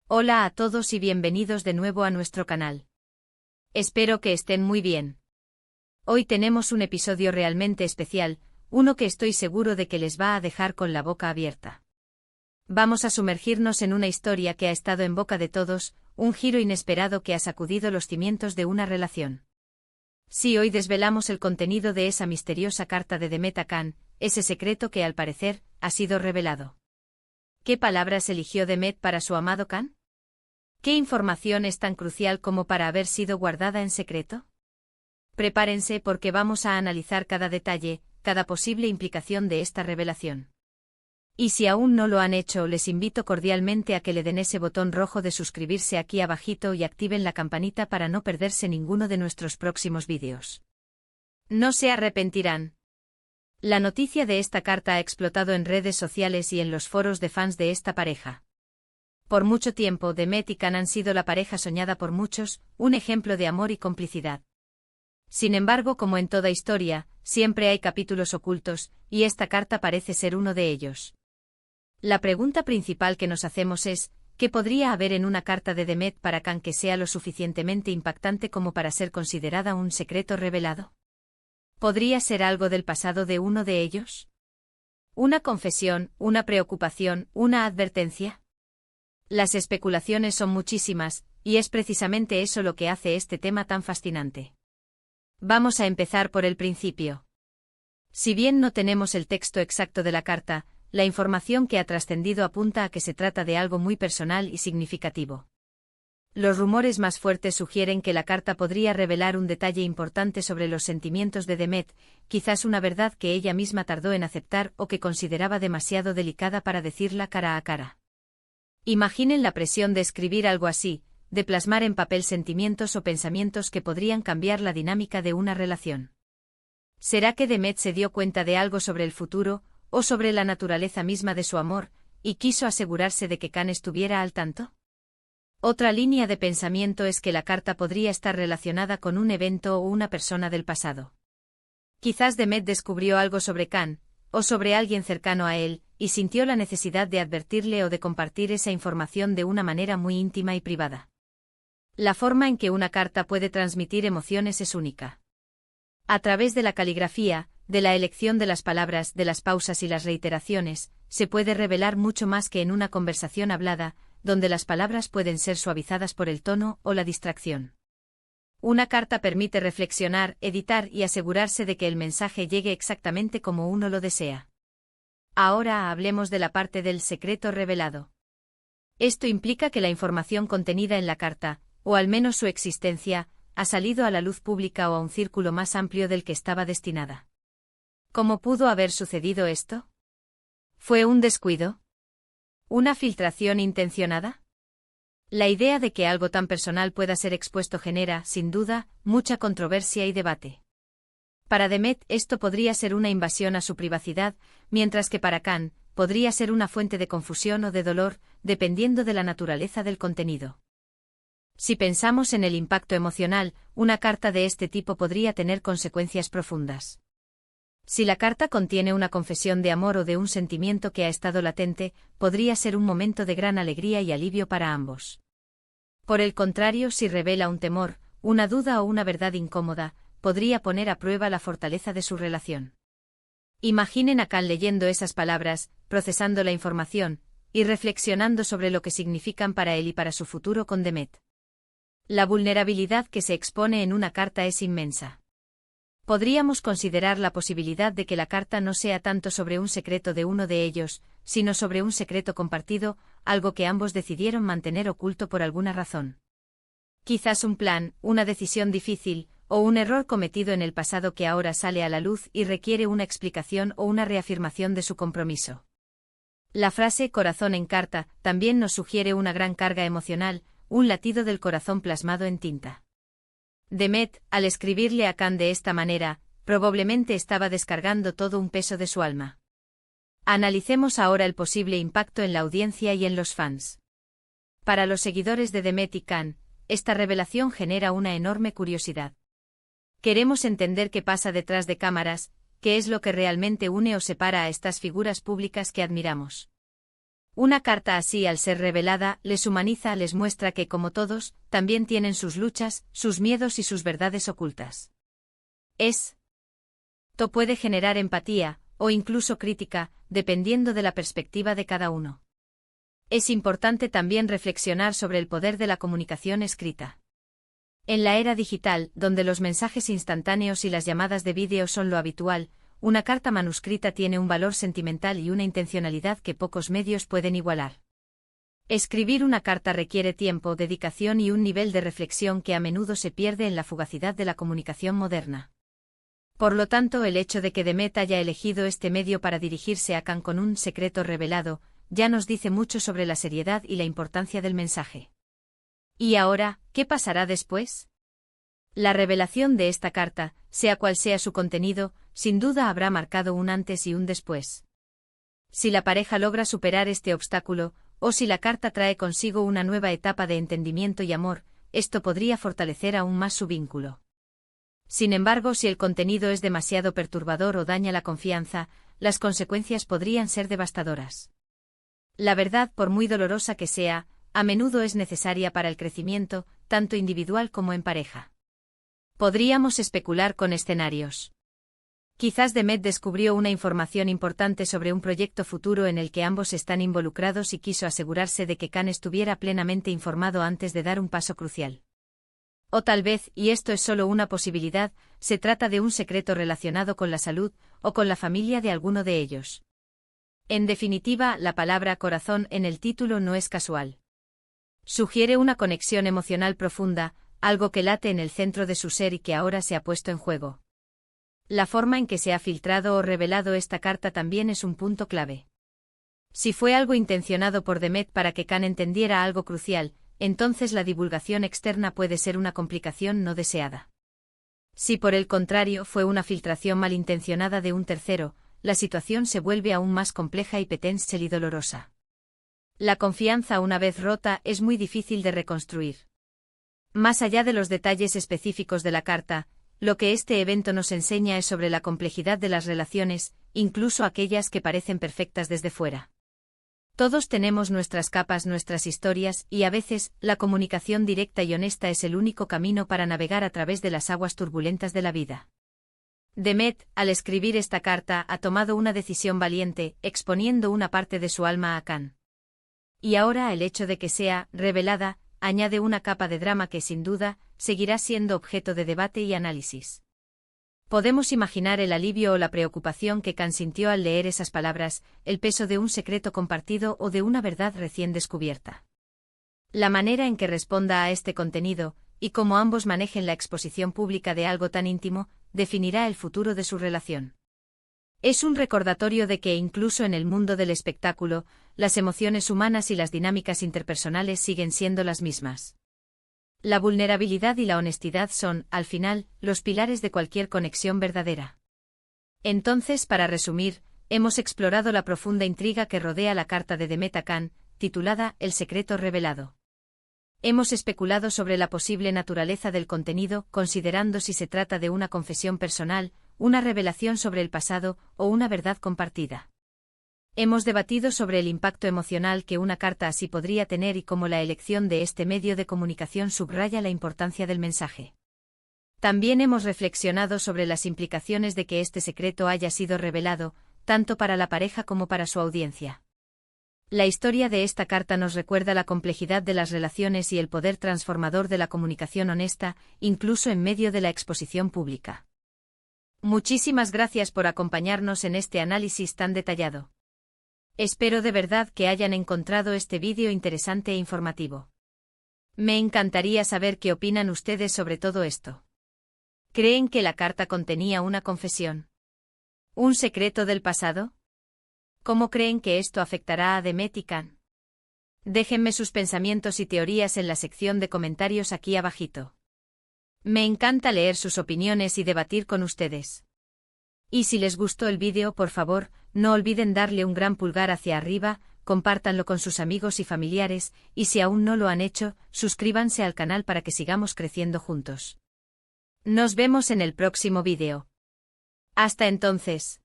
Hola a todos y bienvenidos de nuevo a nuestro canal. Espero que estén muy bien. Hoy tenemos un episodio realmente especial, uno que estoy seguro de que les va a dejar con la boca abierta. Vamos a sumergirnos en una historia que ha estado en boca de todos, un giro inesperado que ha sacudido los cimientos de una relación. Sí, hoy desvelamos el contenido de esa misteriosa carta de Demet a Can, ese secreto que al parecer ha sido revelado. ¿Qué palabras eligió Demet para su amado Can? ¿Qué información es tan crucial como para haber sido guardada en secreto? Prepárense porque vamos a analizar cada detalle, cada posible implicación de esta revelación. Y si aún no lo han hecho, les invito cordialmente a que le den ese botón rojo de suscribirse aquí abajito y activen la campanita para no perderse ninguno de nuestros próximos vídeos. No se arrepentirán. La noticia de esta carta ha explotado en redes sociales y en los foros de fans de esta pareja. Por mucho tiempo, Demet y Can han sido la pareja soñada por muchos, un ejemplo de amor y complicidad. Sin embargo, como en toda historia, siempre hay capítulos ocultos, y esta carta parece ser uno de ellos. La pregunta principal que nos hacemos es, ¿qué podría haber en una carta de Demet para Can que sea lo suficientemente impactante como para ser considerada un secreto revelado? ¿Podría ser algo del pasado de uno de ellos? ¿Una confesión, una preocupación, una advertencia? Las especulaciones son muchísimas, y es precisamente eso lo que hace este tema tan fascinante. Vamos a empezar por el principio. Si bien no tenemos el texto exacto de la carta, la información que ha trascendido apunta a que se trata de algo muy personal y significativo. Los rumores más fuertes sugieren que la carta podría revelar un detalle importante sobre los sentimientos de Demet, quizás una verdad que ella misma tardó en aceptar o que consideraba demasiado delicada para decirla cara a cara. Imaginen la presión de escribir algo así, de plasmar en papel sentimientos o pensamientos que podrían cambiar la dinámica de una relación. ¿Será que Demet se dio cuenta de algo sobre el futuro, o sobre la naturaleza misma de su amor, y quiso asegurarse de que Can estuviera al tanto? Otra línea de pensamiento es que la carta podría estar relacionada con un evento o una persona del pasado. Quizás Demet descubrió algo sobre Can, o sobre alguien cercano a él, y sintió la necesidad de advertirle o de compartir esa información de una manera muy íntima y privada. La forma en que una carta puede transmitir emociones es única. A través de la caligrafía, de la elección de las palabras, de las pausas y las reiteraciones, se puede revelar mucho más que en una conversación hablada, donde las palabras pueden ser suavizadas por el tono o la distracción. Una carta permite reflexionar, editar y asegurarse de que el mensaje llegue exactamente como uno lo desea. Ahora hablemos de la parte del secreto revelado. Esto implica que la información contenida en la carta, o al menos su existencia, ha salido a la luz pública o a un círculo más amplio del que estaba destinada. ¿Cómo pudo haber sucedido esto? ¿Fue un descuido? ¿Una filtración intencionada? La idea de que algo tan personal pueda ser expuesto genera, sin duda, mucha controversia y debate. Para Demet esto podría ser una invasión a su privacidad, mientras que para Can, podría ser una fuente de confusión o de dolor, dependiendo de la naturaleza del contenido. Si pensamos en el impacto emocional, una carta de este tipo podría tener consecuencias profundas. Si la carta contiene una confesión de amor o de un sentimiento que ha estado latente, podría ser un momento de gran alegría y alivio para ambos. Por el contrario, si revela un temor, una duda o una verdad incómoda, podría poner a prueba la fortaleza de su relación. Imaginen a Can leyendo esas palabras, procesando la información, y reflexionando sobre lo que significan para él y para su futuro con Demet. La vulnerabilidad que se expone en una carta es inmensa. Podríamos considerar la posibilidad de que la carta no sea tanto sobre un secreto de uno de ellos, sino sobre un secreto compartido, algo que ambos decidieron mantener oculto por alguna razón. Quizás un plan, una decisión difícil, o un error cometido en el pasado que ahora sale a la luz y requiere una explicación o una reafirmación de su compromiso. La frase corazón en carta también nos sugiere una gran carga emocional, un latido del corazón plasmado en tinta. Demet, al escribirle a Can de esta manera, probablemente estaba descargando todo un peso de su alma. Analicemos ahora el posible impacto en la audiencia y en los fans. Para los seguidores de Demet y Can, esta revelación genera una enorme curiosidad. Queremos entender qué pasa detrás de cámaras, qué es lo que realmente une o separa a estas figuras públicas que admiramos. Una carta así, al ser revelada, les humaniza, les muestra que, como todos, también tienen sus luchas, sus miedos y sus verdades ocultas. Esto puede generar empatía, o incluso crítica, dependiendo de la perspectiva de cada uno. Es importante también reflexionar sobre el poder de la comunicación escrita. En la era digital, donde los mensajes instantáneos y las llamadas de vídeo son lo habitual, una carta manuscrita tiene un valor sentimental y una intencionalidad que pocos medios pueden igualar. Escribir una carta requiere tiempo, dedicación y un nivel de reflexión que a menudo se pierde en la fugacidad de la comunicación moderna. Por lo tanto, el hecho de que Demet haya elegido este medio para dirigirse a Khan con un secreto revelado, ya nos dice mucho sobre la seriedad y la importancia del mensaje. ¿Y ahora, qué pasará después? La revelación de esta carta, sea cual sea su contenido, sin duda habrá marcado un antes y un después. Si la pareja logra superar este obstáculo, o si la carta trae consigo una nueva etapa de entendimiento y amor, esto podría fortalecer aún más su vínculo. Sin embargo, si el contenido es demasiado perturbador o daña la confianza, las consecuencias podrían ser devastadoras. La verdad, por muy dolorosa que sea, a menudo es necesaria para el crecimiento, tanto individual como en pareja. Podríamos especular con escenarios. Quizás Demet descubrió una información importante sobre un proyecto futuro en el que ambos están involucrados y quiso asegurarse de que Khan estuviera plenamente informado antes de dar un paso crucial. O tal vez, y esto es solo una posibilidad, se trata de un secreto relacionado con la salud, o con la familia de alguno de ellos. En definitiva, la palabra corazón en el título no es casual. Sugiere una conexión emocional profunda, algo que late en el centro de su ser y que ahora se ha puesto en juego. La forma en que se ha filtrado o revelado esta carta también es un punto clave. Si fue algo intencionado por Demet para que Khan entendiera algo crucial, entonces la divulgación externa puede ser una complicación no deseada. Si por el contrario fue una filtración malintencionada de un tercero, la situación se vuelve aún más compleja y potencial y dolorosa. La confianza, una vez rota, es muy difícil de reconstruir. Más allá de los detalles específicos de la carta, lo que este evento nos enseña es sobre la complejidad de las relaciones, incluso aquellas que parecen perfectas desde fuera. Todos tenemos nuestras capas, nuestras historias, y a veces, la comunicación directa y honesta es el único camino para navegar a través de las aguas turbulentas de la vida. Demet, al escribir esta carta, ha tomado una decisión valiente, exponiendo una parte de su alma a Khan. Y ahora el hecho de que sea revelada, añade una capa de drama que sin duda, seguirá siendo objeto de debate y análisis. Podemos imaginar el alivio o la preocupación que Khan sintió al leer esas palabras, el peso de un secreto compartido o de una verdad recién descubierta. La manera en que responda a este contenido, y cómo ambos manejen la exposición pública de algo tan íntimo, definirá el futuro de su relación. Es un recordatorio de que incluso en el mundo del espectáculo, las emociones humanas y las dinámicas interpersonales siguen siendo las mismas. La vulnerabilidad y la honestidad son, al final, los pilares de cualquier conexión verdadera. Entonces, para resumir, hemos explorado la profunda intriga que rodea la carta de Demet a Khan, titulada El secreto revelado. Hemos especulado sobre la posible naturaleza del contenido, considerando si se trata de una confesión personal, una revelación sobre el pasado o una verdad compartida. Hemos debatido sobre el impacto emocional que una carta así podría tener y cómo la elección de este medio de comunicación subraya la importancia del mensaje. También hemos reflexionado sobre las implicaciones de que este secreto haya sido revelado, tanto para la pareja como para su audiencia. La historia de esta carta nos recuerda la complejidad de las relaciones y el poder transformador de la comunicación honesta, incluso en medio de la exposición pública. Muchísimas gracias por acompañarnos en este análisis tan detallado. Espero de verdad que hayan encontrado este vídeo interesante e informativo. Me encantaría saber qué opinan ustedes sobre todo esto. ¿Creen que la carta contenía una confesión? ¿Un secreto del pasado? ¿Cómo creen que esto afectará a Demet y Khan? Déjenme sus pensamientos y teorías en la sección de comentarios aquí abajito. Me encanta leer sus opiniones y debatir con ustedes. Y si les gustó el vídeo, por favor, no olviden darle un gran pulgar hacia arriba, compártanlo con sus amigos y familiares, y si aún no lo han hecho, suscríbanse al canal para que sigamos creciendo juntos. Nos vemos en el próximo vídeo. Hasta entonces.